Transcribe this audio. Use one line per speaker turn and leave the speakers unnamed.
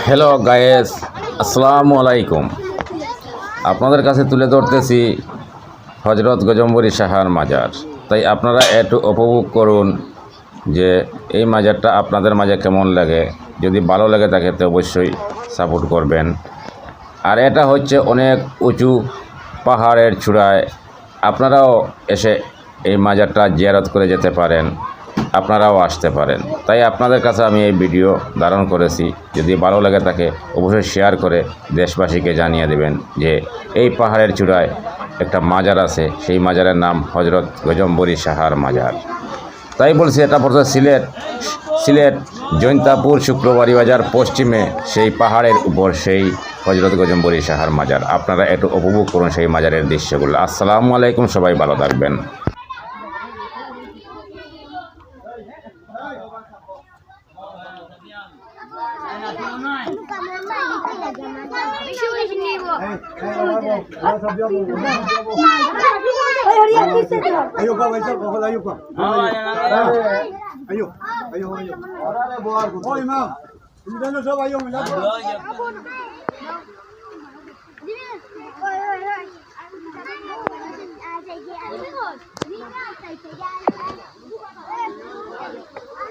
Hello guys, আসসালামু আলাইকুম। আপনাদের কাছে তুলে ধরতেছি হজরত গজম্বরী শাহার মাজার। তাই আপনারা একটু উপভোগ করুন যে এই মাজারটা আপনাদের মাঝে কেমন লাগে। যদি ভালো লাগে থাকে তো অবশ্যই সাপোর্ট করবেন। আর এটা হচ্ছে অনেক উঁচু পাহাড়ের চূড়ায়। আপনারাও এসে এই মাজারটা জিয়ারত করে যেতে পারেন, আপনারাও আসতে পারেন। তাই আপনাদের কাছে আমি এই ভিডিও ধারণ করেছি। যদি ভালো লাগে থাকে অবশ্যই শেয়ার করে দেশবাসীকে জানিয়ে দেবেন যে এই পাহাড়ের চূড়ায় একটা মাজার আছে, সেই মাজারের নাম হজরত গজম্বরী শাহার মাজার। তাই বলছি, এটা পড়ছে সিলেট জৈন্তাপুর শুক্রবাড়ি বাজার পশ্চিমে সেই পাহাড়ের উপর সেই হজরত গজম্বরী শাহার মাজার। আপনারা একটু উপভোগ করুন সেই মাজারের দৃশ্যগুলো। আসসালামু আলাইকুম, সবাই ভালো থাকবেন।
Ayo,